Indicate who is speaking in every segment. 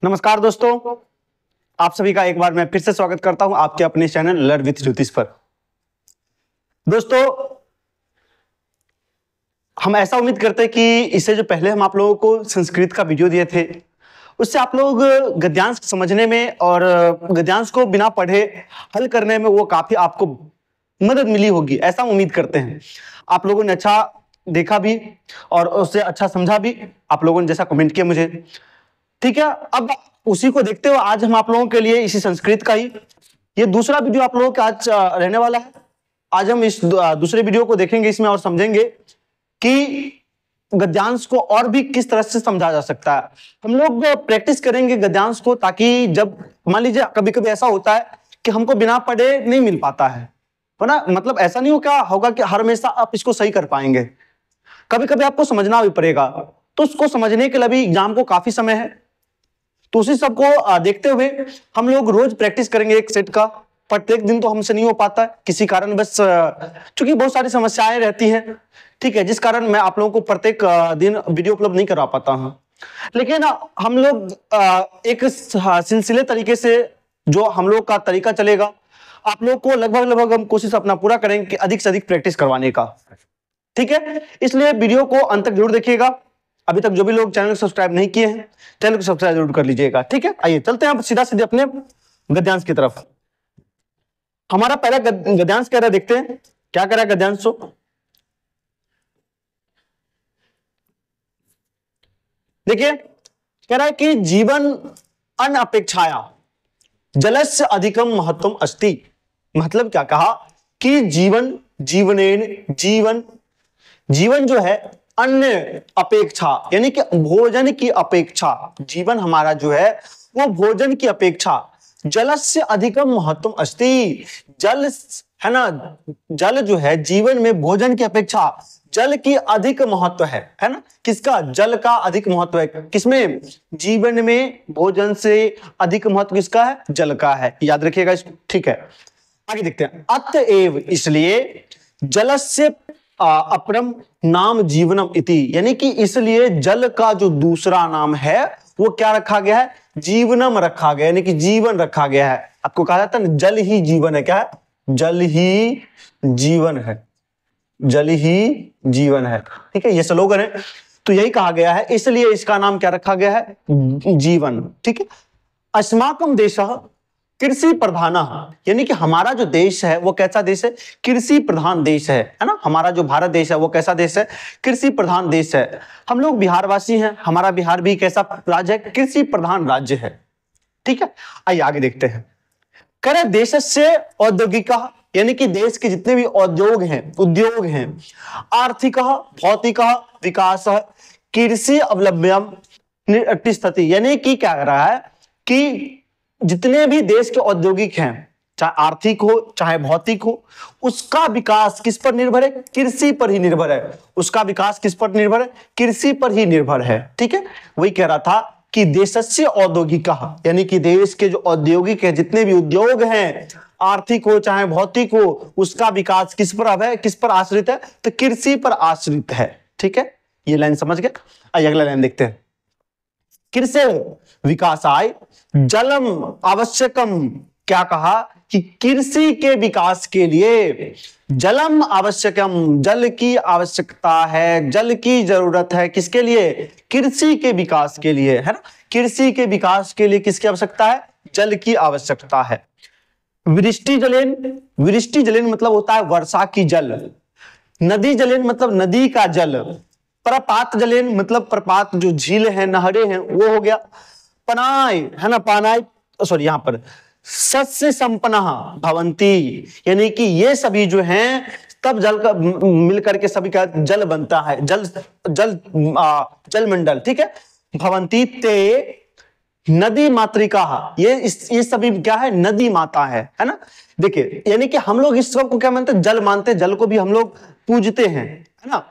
Speaker 1: नमस्कार दोस्तों, आप सभी का एक बार मैं फिर से स्वागत करता हूं आपके अपने चैनल लर्न विथ ज्योतिष पर। दोस्तों, हम ऐसा उम्मीद करते हैं कि इससे जो पहले हम आप लोगों को संस्कृत का वीडियो दिए थे, उससे आप लोग गद्यांश समझने में और गद्यांश को बिना पढ़े हल करने में वो काफी आपको मदद मिली होगी, ऐसा उम्मीद करते हैं। आप लोगों ने अच्छा देखा भी और उससे अच्छा समझा भी, आप लोगों ने जैसा कमेंट किया मुझे। ठीक है, अब उसी को देखते हुए आज हम आप लोगों के लिए इसी संस्कृत का ही ये दूसरा वीडियो आप लोगों का आज रहने वाला है। आज हम इस दूसरे वीडियो को देखेंगे इसमें और समझेंगे कि गद्यांश को और भी किस तरह से समझा जा सकता है। हम लोग प्रैक्टिस करेंगे गद्यांश को, ताकि जब मान लीजिए कभी कभी ऐसा होता है कि हमको बिना पढ़े नहीं मिल पाता है ना, मतलब ऐसा नहीं होगा कि हर हमेशा आप इसको सही कर पाएंगे। कभी कभी आपको समझना भी पड़ेगा, तो उसको समझने के लिए भी एग्जाम को काफी समय है। तो उसी सबको देखते हुए हम लोग रोज प्रैक्टिस करेंगे एक सेट का। प्रत्येक दिन तो हमसे नहीं हो पाता है किसी कारण, बस चूंकि बहुत सारी समस्याएं रहती हैं, ठीक है, जिस कारण मैं आप लोगों को प्रत्येक दिन वीडियो उपलब्ध नहीं करवा पाता हूं। लेकिन हम लोग एक सिलसिले तरीके से जो हम लोग का तरीका चलेगा, आप लोग को लगभग हम कोशिश अपना पूरा करेंगे कि अधिक से अधिक प्रैक्टिस करवाने का। ठीक है, इसलिए वीडियो को अंत तक जरूर देखिएगा। अभी तक जो भी लोग चैनल को सब्सक्राइब नहीं किए हैं, चैनल को सब्सक्राइब जरूर कर लीजिएगा। ठीक है, आइए चलते हैं सीधा सीधे अपने गद्यांश की तरफ। हमारा पहला गद्यांश कह रहा है, देखते हैं क्या कह रहा है गद्यांश। देखिए, कह रहा है कि जीवन अन्न अपेक्षाया जलस्य अधिकम महत्वम अस्ति। मतलब क्या कहा कि जीवन जो है अन्य अपेक्षा, यानी कि भोजन की अपेक्षा, जीवन हमारा जो है वो भोजन की अपेक्षा जलस्य अधिकम महत्वम अस्ति। जल है ना, जल जो है जीवन में भोजन की अपेक्षा जल की अधिक महत्व है ना। किसका? जल का अधिक महत्व है। किसमें? जीवन में भोजन से अधिक महत्व किसका है? जल का है। याद रखिएगा इसको। ठीक है, आगे देखते हैं। अतएव इसलिए जलस्य अपरम नाम जीवनम इति, यानी कि इसलिए जल का जो दूसरा नाम है वो क्या रखा गया है? जीवनम रखा गया, यानी कि जीवन रखा गया है। आपको कहा जाता है ना, जल ही जीवन है। क्या है? जल ही जीवन है, जल ही जीवन है। ठीक है, ये स्लोगन है, तो यही कहा गया है, इसलिए इसका नाम क्या रखा गया है? जीवन। ठीक है, अस्माकम देशः कृषि प्रधान, यानी कि हमारा जो देश है वो कैसा देश है? कृषि प्रधान देश है ना। हमारा जो भारत देश है वो कैसा देश है? कृषि प्रधान देश है। हम लोग बिहारवासी हैं, हमारा बिहार भी कैसा राज्य है? कृषि प्रधान राज्य है। ठीक है, आइए आगे देखते हैं। करे देशस्य औद्योगिक, यानी कि देश के जितने भी उद्योग हैं, आर्थिक भौतिक विकास कृषि अवलंब्यम तिष्ठति, यानी कि क्या कर रहा है कि जितने भी देश के औद्योगिक हैं, चाहे आर्थिक हो चाहे भौतिक हो, उसका विकास किस पर निर्भर है? कृषि पर ही निर्भर है। उसका विकास किस पर निर्भर है? कृषि पर ही निर्भर है। ठीक है, वही कह रहा था कि देशस्य औद्योगिक, यानी कि देश के जो औद्योगिक है, जितने भी उद्योग हैं, आर्थिक हो चाहे भौतिक हो, उसका विकास किस पर है? किस पर आश्रित है? तो कृषि पर आश्रित है। ठीक है, ये लाइन समझ गए। आइए अगला लाइन देखते हैं। कृषि विकासाय जलम आवश्यकम, क्या कहा कि कृषि के विकास के लिए जलम आवश्यकम, जल की आवश्यकता है, जल की जरूरत है। किसके लिए? कृषि के विकास के लिए, है ना। कृषि के विकास के लिए किसकी आवश्यकता है? जल की आवश्यकता है। वृष्टि जलेन मतलब होता है वर्षा की जल। नदी जलेन मतलब नदी का जल। प्रपात जलेन मतलब प्रपात जो झील है, नहरें हैं, वो हो गया। पनाय है ना, पानाय सॉरी, यहां पर सस्य संपन्न भवंती, यानी कि ये सभी जो हैं तब जल का मिलकर के सभी का जल बनता है, जल मंडल। ठीक है, भवंती ते नदी मातृका, ये सभी क्या है? नदी माता है ना। देखिए, यानी कि हम लोग इस सबको क्या मानते हैं? जल मानते हैं, जल को भी हम लोग पूजते हैं, है ना।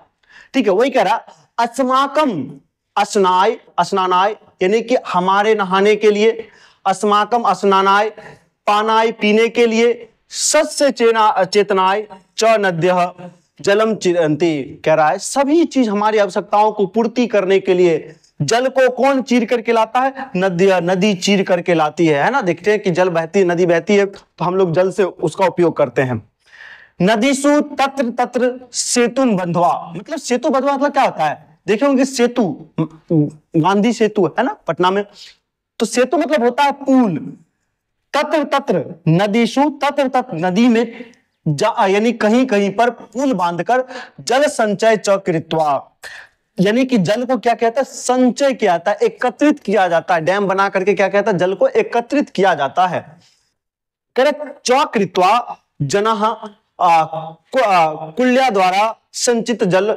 Speaker 1: ठीक है, वही कह रहा अस्माकम स्नानाय, यानी कि हमारे नहाने के लिए, अस्माकम स्नानाय, पानाय पीने के लिए, सस्य चेतनाय च नद्यः जलम चिरंती, कह रहा है सभी चीज हमारी आवश्यकताओं को पूर्ति करने के लिए जल को कौन चीर करके लाता है? नदी चीर करके लाती है ना। देखते हैं कि जल बहती, नदी बहती है तो हम लोग जल से उसका उपयोग करते हैं। नदीसु तत्र तत्र सेतुम बंधवा, मतलब सेतु बंधवा मतलब क्या होता है? देखे होंगे सेतु, गांधी सेतु है ना पटना में, तो सेतु मतलब होता है पुल। तत्र तत्र नदीसु तत्र तत्र, नदी में यानी कहीं कहीं पर पुल बांधकर जल संचय च कृत्वा, यानी कि जल को क्या कहता है? संचय किया जाता है, एकत्रित किया जाता है। डैम बना करके क्या कहता है? जल को एकत्रित किया जाता है। च कृत्वा जनः कुल्या द्वारा संचित जल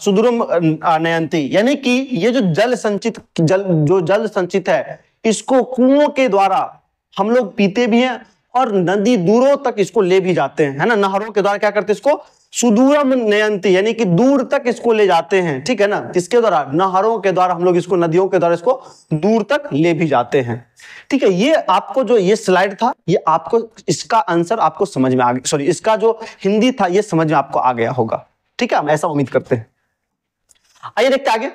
Speaker 1: सुदूरम नयंती, यानी कि ये जो जल संचित है इसको कुओं के द्वारा हम लोग पीते भी हैं और नदी दूरों तक इसको ले भी जाते हैं, है ना। नहरों के द्वारा क्या करते हैं? इसको सुदूरम नयंती, यानी कि दूर तक इसको ले जाते हैं, ठीक है ना। किसके द्वारा? नहरों के द्वारा हम लोग इसको, नदियों के द्वारा इसको दूर तक ले भी जाते हैं, ठीक है। ये आपको जो ये स्लाइड था, ये आपको इसका आंसर आपको समझ में आ गया, सॉरी इसका जो हिंदी था ये समझ में आपको आ गया होगा, ठीक है, हम ऐसा उम्मीद करते हैं। आइए देखते आगे।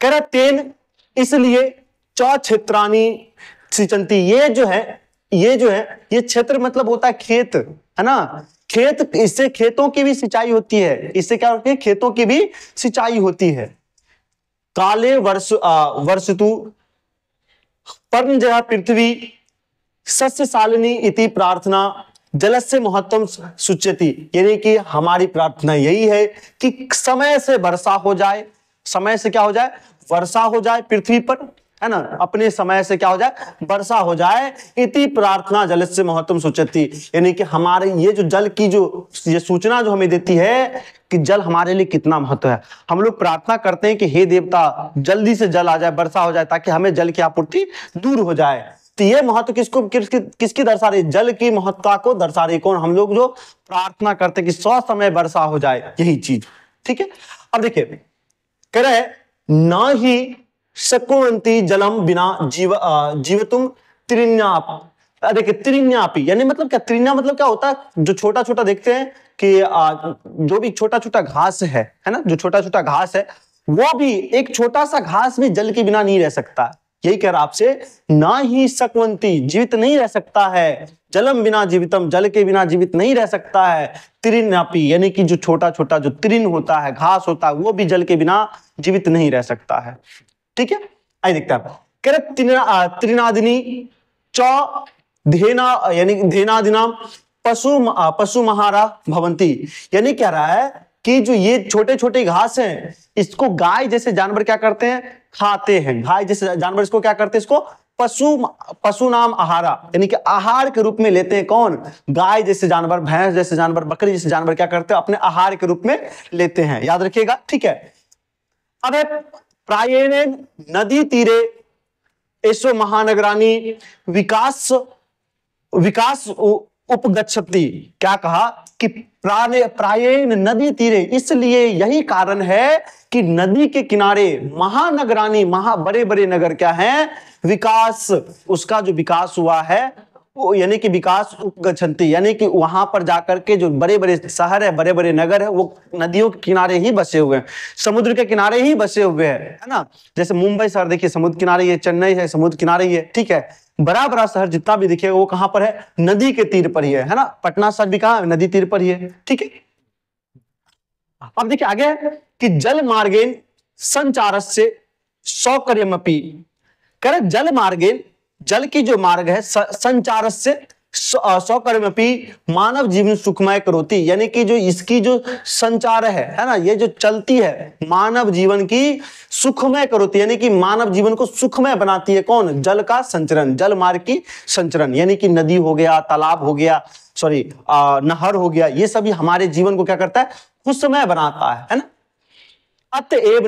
Speaker 1: कह रहा तेन, इसलिए च क्षेत्रानी सिंचंती, ये जो है ये क्षेत्र मतलब होता है खेत, है ना। खेत, इससे खेतों की भी सिंचाई होती है, इससे क्या होती है? खेतों की भी सिंचाई होती है। काले वर्षतु पर्णजया पृथ्वी सस्य सालिनी इति प्रार्थना जलस्य महत्वम सूच्यति, यानी कि हमारी प्रार्थना यही है कि समय से वर्षा हो जाए, समय से क्या हो जाए? वर्षा हो जाए पृथ्वी पर, है ना। अपने समय से क्या हो जाए? वर्षा हो जाए। इति प्रार्थना जलस्य महत्वम सूच्यति, यानी कि हमारे ये जो जल की जो ये सूचना जो हमें देती है कि जल हमारे लिए कितना महत्व है। हम लोग प्रार्थना करते हैं कि हे देवता जल्दी से जल आ जाए, वर्षा हो जाए, ताकि हमें जल की आपूर्ति दूर हो जाए। तो ये महत्व किसकी दर्शा रही? जल की महत्ता को दर्शा रही। कौन? हम लोग जो प्रार्थना करते हैं कि समय वर्षा हो जाए, यही चीज, ठीक है। अब देखिए कह रहे ना ही शक्नुवंती जलम बिना जीवतुम त्रिन्याप, देखिए त्रिन्यापी यानी मतलब क्या? त्रिन्या मतलब क्या होता है? जो छोटा छोटा देखते हैं कि जो भी छोटा छोटा घास है ना, जो छोटा छोटा घास है वो भी, एक छोटा सा घास भी जल के बिना नहीं रह सकता। यही कह रहा आपसे, ना ही शक्नुवंती, जीवित नहीं रह सकता है, जलम बिना जीवितम, जल के बिना जीवित नहीं रह सकता है, त्रिन्यापी, यानी कि जो छोटा छोटा जो तृण होता है, घास होता है, वो भी जल के बिना जीवित नहीं रह सकता है, ठीक है। आइए देखते हैं। कह रहे त्रिनादिनी च धेना, यानी धेनादिनाम पशु महारा भवंती, यानी कह रहा है कि जो ये छोटे छोटे घास हैं इसको गाय जैसे जानवर क्या करते हैं? खाते हैं। गाय जैसे जानवर इसको क्या करते हैं? इसको पशु नाम आहारा, यानी कि आहार के रूप में लेते हैं। कौन? गाय जैसे जानवर, भैंस जैसे जानवर, बकरी जैसे जानवर क्या करते हैं? अपने आहार के रूप में लेते हैं, याद रखिएगा, ठीक है। अब प्रायेण नदी तीरे एसो महानगरानी विकास उपगच्छति, क्या कहा कि प्रायेण नदी तीरे, इसलिए यही कारण है कि नदी के किनारे महानगरानी, बड़े बड़े नगर क्या हैं? विकास, उसका जो विकास हुआ है वो, यानी कि विकास उपगच्छन्ति, यानी कि वहां पर जाकर के जो बड़े बड़े शहर है, बड़े बड़े नगर है, वो नदियों के किनारे ही बसे हुए हैं, समुद्र के किनारे ही बसे हुए हैं, है ना। जैसे मुंबई शहर देखिए समुद्र किनारे ही है, चेन्नई है समुद्र किनारे ही है, ठीक है। बड़ा बड़ा शहर जितना भी दिखे वो कहां पर है? नदी के तीर पर ही है ना। पटना शहर भी कहां? नदी तीर पर ही है, ठीक है। अब देखिए आगे कि जल मार्गेन संचारस्य सौकर्यमपि, करे जल मार्गेन, जल की जो मार्ग है संचारस्य सौकर्यमपि मानव जीवन सुखमय करोति, यानी कि जो इसकी जो संचार है ना, ये जो चलती है मानव जीवन की सुखमय करोति, यानी कि मानव जीवन को सुखमय बनाती है। कौन? जल का संचरण, जल मार्ग की संचरण, यानी कि नदी हो गया, तालाब हो गया, सॉरी नहर हो गया, ये सभी हमारे जीवन को क्या करता है? खुशमय बनाता है ना। अतएव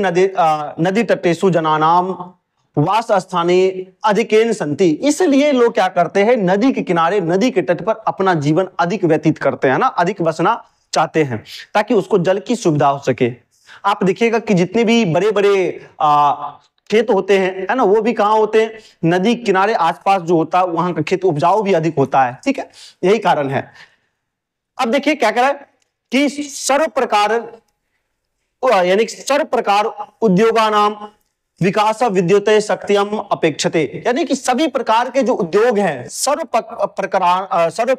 Speaker 1: नदी तटेषु जनानाम वास स्थाने अधिकेन संति, इसलिए लोग क्या करते हैं? नदी के किनारे, नदी के तट पर अपना जीवन अधिक व्यतीत करते हैं ना, अधिक बसना चाहते हैं, ताकि उसको जल की सुविधा हो सके। आप देखिएगा कि जितने भी बड़े बड़े खेत होते हैं, है ना, वो भी कहाँ होते हैं? नदी किनारे आसपास जो होता है वहां का खेत उपजाऊ भी अधिक होता है, ठीक है, यही कारण है। अब देखिए क्या कह रहा है कि सर्व प्रकार, यानी सर्व प्रकार उद्योगा नाम विकास विद्युत शक्तियम अपेक्षते, यानी कि सभी प्रकार के जो उद्योग हैं, सर्व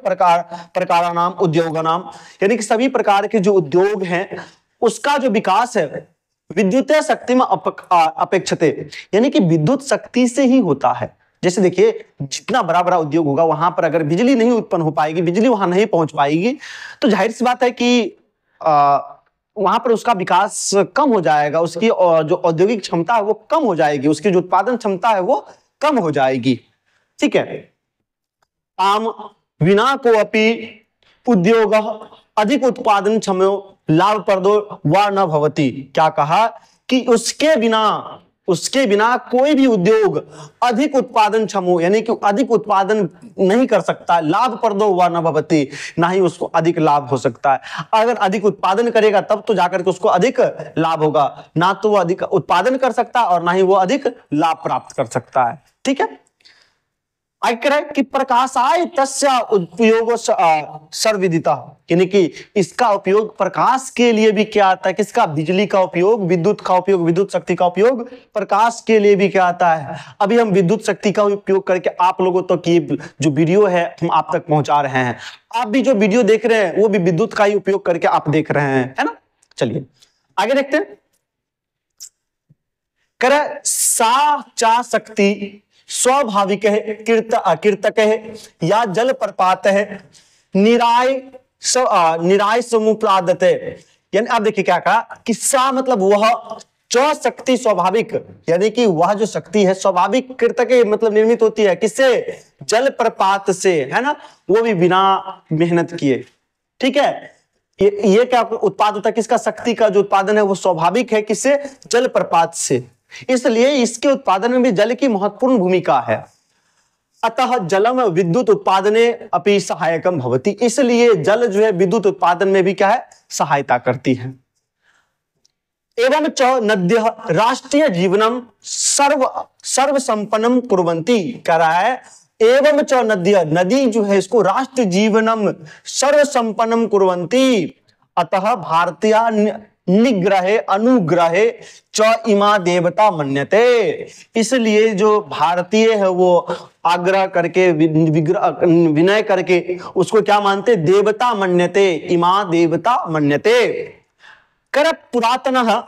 Speaker 1: प्रकाराणाम उद्योगानाम, यानी कि सभी प्रकार के जो उद्योग हैं उसका जो विकास है विद्युत शक्ति में अपेक्षते, यानी कि विद्युत शक्ति से ही होता है। जैसे देखिए जितना बड़ा बड़ा उद्योग होगा वहां पर अगर बिजली नहीं उत्पन्न हो पाएगी, बिजली वहां नहीं पहुंच पाएगी, तो जाहिर सी बात है कि वहां पर उसका विकास कम हो जाएगा, उसकी जो औद्योगिक क्षमता है वो कम हो जाएगी, उसकी जो उत्पादन क्षमता है वो कम हो जाएगी। ठीक है, आम विना को अपि उद्योग अधिक उत्पादन क्षमो लाभप्रदो वा न भवति। क्या कहा कि उसके बिना कोई भी उद्योग अधिक उत्पादन क्षमो, यानी कि अधिक उत्पादन नहीं कर सकता, लाभप्रदो वा न भवति, ना ही उसको अधिक लाभ हो सकता है। अगर अधिक उत्पादन करेगा तब तो जाकर के उसको अधिक लाभ होगा, ना तो वो अधिक उत्पादन कर सकता और ना ही वो अधिक लाभ प्राप्त कर सकता है। ठीक है, कि प्रकाशाय तस्य उपयोग सर्वविदिता, यानी कि इसका उपयोग प्रकाश के लिए भी क्या आता है, किसका, बिजली का उपयोग, विद्युत का उपयोग, विद्युत शक्ति का उपयोग प्रकाश के लिए भी क्या आता है। अभी हम विद्युत शक्ति का उपयोग करके आप लोगों तक की जो वीडियो है हम आप तक पहुंचा रहे हैं, आप भी जो वीडियो देख रहे हैं वो भी विद्युत का ही उपयोग करके आप देख रहे हैं, है ना। चलिए आगे देखते हैं। करे सा चा शक्ति स्वाभाविक है कीर्तक है या जल प्रपात है निराय समुपलादत है, यानी आप देखिए क्या कहा कि सा मतलब वह, च शक्ति स्वाभाविक, यानी कि वह जो शक्ति है स्वाभाविक, कीर्तक मतलब निर्मित होती है किससे, जल प्रपात से, है ना, वो भी बिना मेहनत किए। ठीक है, ये क्या उत्पाद होता है, किसका, शक्ति का जो उत्पादन है वो स्वाभाविक है, किससे, जल प्रपात से, इसलिए इसके उत्पादन में भी जल की महत्वपूर्ण भूमिका है। अतः जलम विद्युत उत्पादने अपि सहायकम भवति, इसलिए जल जो है विद्युत उत्पादन में भी क्या है, सहायता करती है। एवं च नद्य राष्ट्रीय जीवनम सर्व संपन्नम कुर्वन्ति, कह रहा है एवं च नद्य, नदी जो है इसको राष्ट्र जीवनम सर्व संपन्नम कुर्वन्ति, अतः भारतीय निग्रहे अनुग्रहे च इमा देवता मन्यते, इसलिए जो भारतीय है वो आग्रह करके विनय करके उसको क्या मानते, देवता मन्यते, इमा देवता मन्यते। कर पुरातनः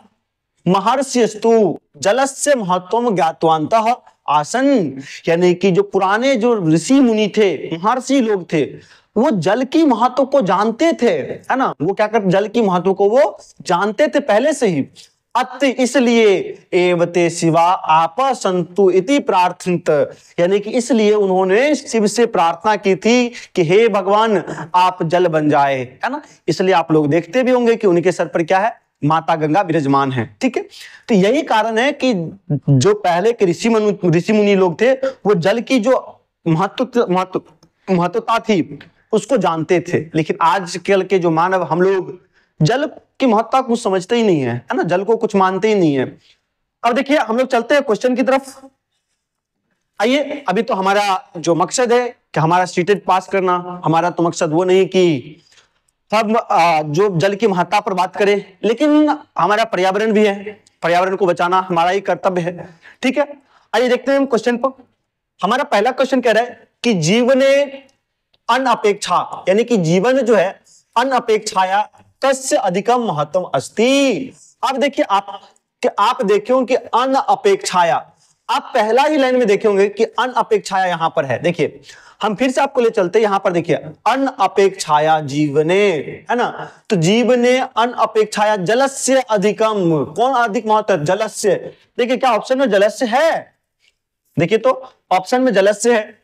Speaker 1: महर्षिस्तु जलस्य महत्वम ज्ञातवन्तः आसन, यानी कि जो पुराने जो ऋषि मुनि थे, महर्षि लोग थे, वो जल की महत्व को जानते थे, है ना, वो क्या करते, जल की महत्व को वो जानते थे पहले से ही। अत इसलिए एवते शिवा आप संतु इति प्रार्थित, यानी कि इसलिए उन्होंने शिव से प्रार्थना की थी कि हे भगवान आप जल बन जाए, है ना। इसलिए आप लोग देखते भी होंगे कि उनके सर पर क्या है, माता गंगा विराजमान है। ठीक है, तो यही कारण है कि जो पहले के ऋषि मुनि लोग थे वो जल की जो महत्वता थी उसको जानते थे, लेकिन आजकल के जो मानव, हम लोग जल की महत्ता कुछ समझते ही नहीं है, है ना, जल को कुछ मानते ही नहीं है। अब देखिए हम लोग चलते हैं क्वेश्चन की तरफ। आइए, अभी तो हमारा जो मकसद है कि हमारा सीटेट पास करना, हमारा तो मकसद वो नहीं कि हम जो जल की महत्ता पर बात करें, लेकिन हमारा पर्यावरण भी है, पर्यावरण को बचाना हमारा ही कर्तव्य है। ठीक है, आइए देखते हैं हम क्वेश्चन पर। हमारा पहला क्वेश्चन कह रहा है कि जीवने अनपेक्षा, यानी कि जीवन जो है अनपेक्षाया तस्य अधिकम महत्वम अस्ति। अब देखिए आप देखे होंगे कि अनपेक्षाया, आप पहला ही लाइन में देखे होंगे कि अनपेक्षाया यहां पर है। देखिए हम फिर से आपको ले चलते हैं, यहां पर देखिए अनपेक्षाया जीवने, है ना, तो जीवने अनपेक्षाया जलस्य अधिकम, कौन अधिक महत्व है, जलस्य। देखिए क्या ऑप्शन में जलस्य है, देखिए तो ऑप्शन में जलस्य है,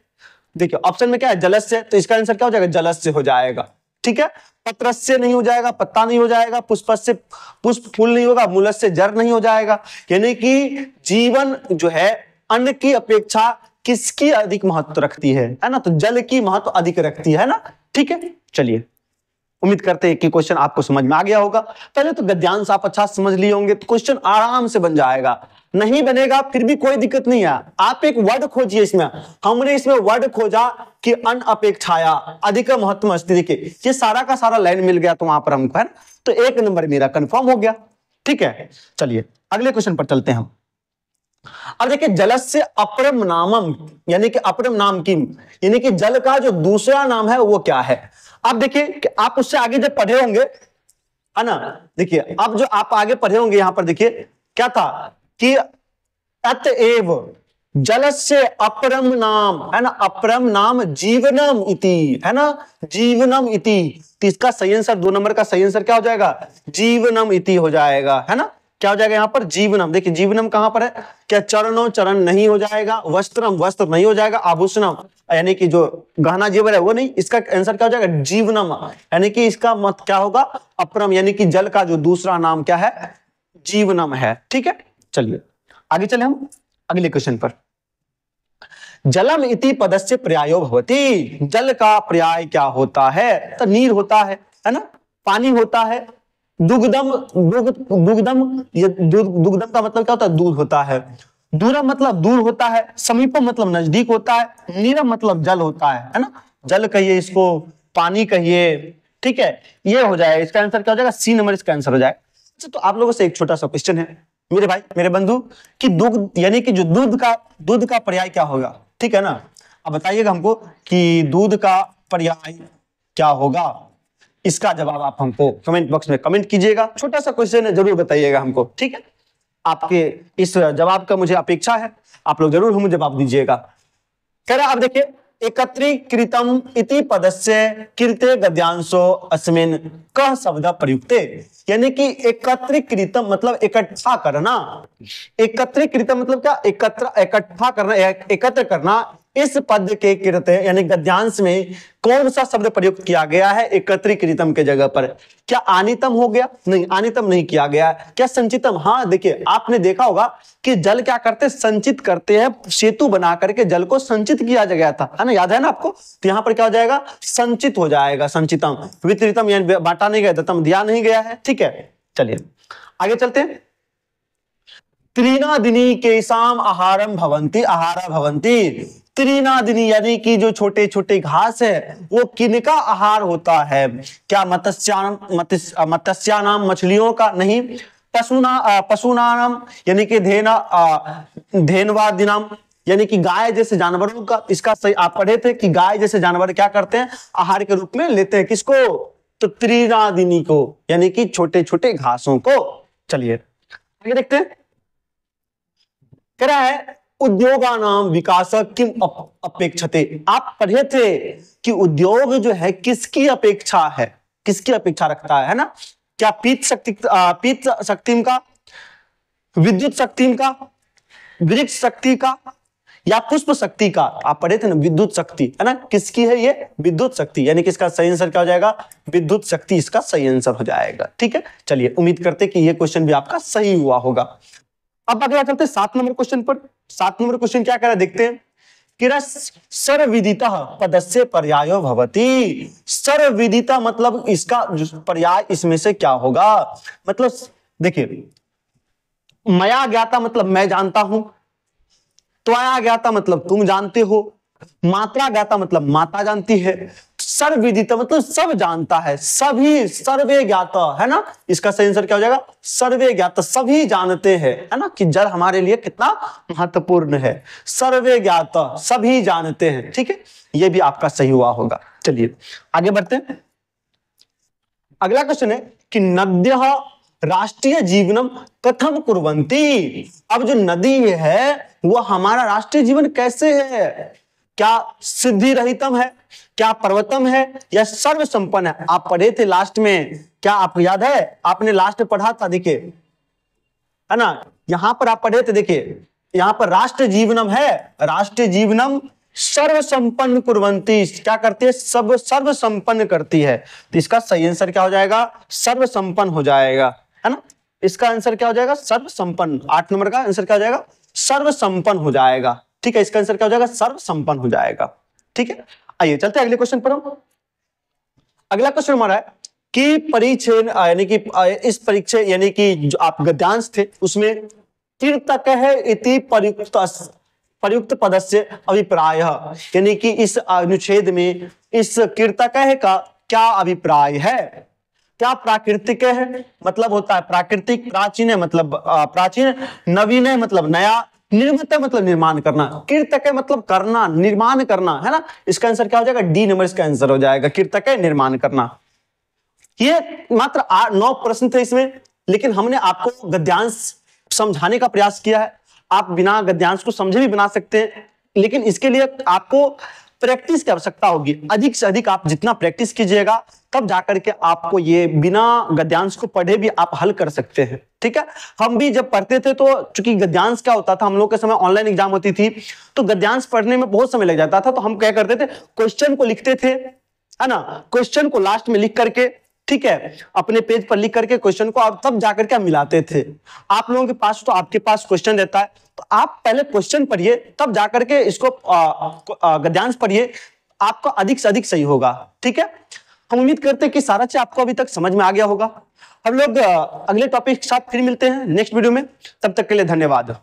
Speaker 1: देखिए ऑप्शन में क्या है, जलस्य, तो इसका आंसर क्या हो जाएगा, जलस्य हो जाएगा। ठीक है, पत्रस्य नहीं हो जाएगा, पत्ता नहीं हो जाएगा, पुष्पस्य पुष्प फूल नहीं होगा, मूलस्य जड़ नहीं हो जाएगा, यानी कि जीवन जो है अन्न की अपेक्षा किसकी अधिक महत्व रखती है ना, तो जल की महत्व अधिक रखती है ना। ठीक है, चलिए उम्मीद करते हैं कि क्वेश्चन आपको समझ में आ गया होगा। पहले तो गद्यांश आप अच्छा समझ लिए होंगे तो क्वेश्चन आराम से बन जाएगा, नहीं बनेगा फिर भी कोई दिक्कत नहीं है, आप एक वर्ड खोजिए इसमें। हमने इसमें वर्ड खोजा कि अनपेक्षाया अधिक महत्व अस्ति, देखिए ये सारा का सारा लाइन मिल गया तो वहां पर हमको, है ना, तो 1 नंबर मेरा कंफर्म हो गया। ठीक है, चलिए अगले क्वेश्चन पर चलते हैं हम। अब देखिए जलस्य अपरम नामम, यानी कि अपरम नाम किम, यानी कि जल का जो दूसरा नाम है वो क्या है। आप देखिए कि आप उससे आगे जब पढ़े होंगे, है ना, देखिए अब जो आप आगे पढ़े होंगे यहां पर देखिए क्या था कि अतएव जलस्य अपरम नाम, है ना, अपरम नाम जीवनम इति, है ना, जीवनम इति। तो इसका सही आंसर 2 नंबर का सही आंसर क्या हो जाएगा, जीवनम इति हो जाएगा, है ना। क्या हो जाएगा यहां पर, जीवनम। देखिए जीवनम कहां पर है, क्या चरणों चरण नहीं हो जाएगा, वस्त्रम वस्त्र नहीं हो जाएगा, आभूषणम यानी कि जो गहना जेवर है वो नहीं, इसका आंसर क्या हो जाएगा, जीवनम, यानी कि इसका मत क्या होगा, अपरम, यानी कि जल का जो दूसरा नाम क्या है, जीवनम है। ठीक है, चलिए आगे चले हम अगले क्वेश्चन पर। जलम इति पदस्य पर्यायो भवति, जल का पर्याय क्या होता है, तो नीर होता है ना, पानी होता है। दुग्धम, दुग्धम, ये दुग्धम का मतलब क्या होता है, दूध होता है। दूरम मतलब दूर होता है, समीपम मतलब नजदीक होता है, नीरम मतलब जल होता है ना, जल कहिए इसको, पानी कहिए। ठीक है, ये हो जाएगा, इसका आंसर क्या हो जाएगा, सी नंबर इसका आंसर हो जाएगा। अच्छा, तो आप लोगों से एक छोटा सा क्वेश्चन है मेरे भाई मेरे बंधु, कि दुग्ध यानी कि जो दूध का पर्याय क्या होगा, ठीक है ना। अब बताइएगा हमको कि दूध का पर्याय क्या होगा, इसका जवाब आप हमको कमेंट बॉक्स में कमेंट कीजिएगा। छोटा सा क्वेश्चन है, जरूर बताइएगा हमको, ठीक है। आपके इस जवाब का मुझे अपेक्षा है, आप लोग जरूर हमें जवाब दीजिएगा। कह रहा आप देखिए, एकत्रीकृतम इति पदस्य कृते गद्यांशो अस्मिन् कः शब्द प्रयुक्ते, यानी कि एकत्रीकृतम मतलब इकट्ठा करना, एकत्रीकृतम मतलब क्या, इकट्ठा करना, एकत्र करना। इस पद के कृत यानी गद्यांश में कौन सा शब्द प्रयुक्त किया गया है एकत्रीकृतम के जगह पर, क्या आनितम हो गया, नहीं आनितम नहीं किया गया, क्या संचितम। हाँ देखिए आपने देखा होगा कि जल क्या करते, संचित करते हैं, सेतु बना करके जल को संचित किया गया था, है ना, याद है ना आपको। तो यहां पर क्या हो जाएगा, संचित हो जाएगा, संचितम। वितरितम यानी बांटा नहीं गया, दत्तम दिया नहीं गया है। ठीक है, चलिए आगे चलते हैं। त्रिनादिनी केशाम आहारम भवंती, आहारा भवंती। त्रिनादिनी यानी कि जो छोटे छोटे घास है वो किनका आहार होता है, क्या मत्स्यानाम मछलियों का, नहीं, पशुनाम यानी कि धेनवादिनाम यानी कि गाय जैसे जानवरों का। इसका सही आप पढ़े थे कि गाय जैसे जानवर क्या करते हैं, आहार के रूप में लेते हैं किसको, तो त्रिनादिनी को, यानी कि छोटे छोटे घासों को। चलिए आगे देखते हैं, कह रहा है उद्योगानाम विकास किम अपेक्षते। आप पढ़े थे कि उद्योग जो है किसकी अपेक्षा है, किसकी अपेक्षा रखता है ना, क्या पीत शक्ति का, विद्युत शक्ति का, वृक्ष शक्ति का, या पुष्प शक्ति का। आप पढ़े थे ना, विद्युत शक्ति, है ना, किसकी है ये, विद्युत शक्ति, यानी कि इसका सही आंसर क्या हो जाएगा, विद्युत शक्ति इसका सही आंसर हो जाएगा। ठीक है, चलिए उम्मीद करते कि ये क्वेश्चन भी आपका सही हुआ होगा। अब अगला चलते हैं 7 नंबर क्वेश्चन पर। 7 नंबर क्वेश्चन क्या कह रहा है देखते हैं, कि सर्वविदितः पदस्य पर्यायो भवति। सर्वविदिता मतलब इसका पर्याय इसमें से क्या होगा, मतलब देखिए, मया ज्ञाता मतलब मैं जानता हूं, त्वया ज्ञाता मतलब तुम जानते हो, मात्रा ज्ञाता मतलब माता जानती है, सर्वविदिता मतलब सब जानता है, सभी, सर्वे ज्ञाता, है ना, इसका सही आंसर क्या हो जाएगा, सर्वे ज्ञाता, सभी जानते हैं, है ना, कि जल हमारे लिए कितना महत्वपूर्ण है, सर्वे ज्ञाता सभी जानते हैं। ठीक है, ये भी आपका सही हुआ होगा। चलिए आगे बढ़ते हैं। अगला क्वेश्चन है कि नद्यः राष्ट्रीय जीवनम कथम कुर्वन्ति। अब जो नदी है वो हमारा राष्ट्रीय जीवन कैसे है, क्या सिद्धि रहितम है, क्या पर्वतम है, या सर्व संपन्न है। आप पढ़े थे लास्ट में, क्या आपको याद है, आपने लास्ट में पढ़ा था, देखिए है ना, यहां पर आप पढ़े थे, देखिए यहां पर राष्ट्र जीवनम है, राष्ट्रीय जीवनम सर्व संपन्न कुर्वन्ति, क्या करती है, सब सर्व संपन्न करती है। तो इसका सही आंसर क्या हो जाएगा, सर्व संपन्न हो जाएगा, है ना, इसका आंसर क्या हो जाएगा, सर्व संपन्न। 8 नंबर का आंसर क्या हो जाएगा, सर्व संपन्न हो जाएगा। ठीक है, इसका आंसर क्या हो जाएगा, सर्व संपन्न हो जाएगा। ठीक है, आइए चलते हैं अगले क्वेश्चन पर। अगला क्वेश्चन हमारा है कि परिच्छेद यानी कि इस परीक्षा यानी कि जो आप गद्यांश थे उसमें कीर्तक है इति प्रयुक्त पदस्य अभिप्राय, यानी कि इस अनुच्छेद में इस कीर्तक है का क्या अभिप्राय है, क्या प्राकृतिक है मतलब होता है प्राकृतिक, प्राचीन है मतलब प्राचीन, नवीन है मतलब नया, निर्मित मतलब निर्माण करना, कीर्तक मतलब करना, निर्माण करना, है ना। इसका आंसर क्या हो जाएगा? डी नंबर इसका आंसर हो जाएगा, कीर्तक निर्माण करना। ये मात्र 9 प्रश्न थे इसमें, लेकिन हमने आपको गद्यांश समझाने का प्रयास किया है। आप बिना गद्यांश को समझे भी बना सकते हैं, लेकिन इसके लिए आपको प्रैक्टिस की आवश्यकता होगी। अधिक से अधिक आप जितना प्रैक्टिस कीजिएगा, तब जाकर के आपको ये बिना गद्यांश को पढ़े भी आप हल कर सकते हैं। ठीक है, हम भी जब पढ़ते थे तो चूंकि गद्यांश क्या होता था, हम लोग के समय ऑनलाइन एग्जाम होती थी, तो गद्यांश पढ़ने में बहुत समय लग जाता था। तो हम क्या करते थे, क्वेश्चन को लिखते थे, है ना, क्वेश्चन को लास्ट में लिख करके, ठीक है, अपने पेज पर लिख करके क्वेश्चन को, और तब जाकर के हम मिलाते थे। आप लोगों के पास तो आपके पास क्वेश्चन रहता है, तो आप पहले क्वेश्चन पढ़िए, तब जाकर के इसको गद्यांश पढ़िए, आपका अधिक से अधिक सही होगा। ठीक है, हम उम्मीद करते हैं कि सारा चीज आपको अभी तक समझ में आ गया होगा। हम लोग अगले टॉपिक के साथ फिर मिलते हैं नेक्स्ट वीडियो में। तब तक के लिए धन्यवाद।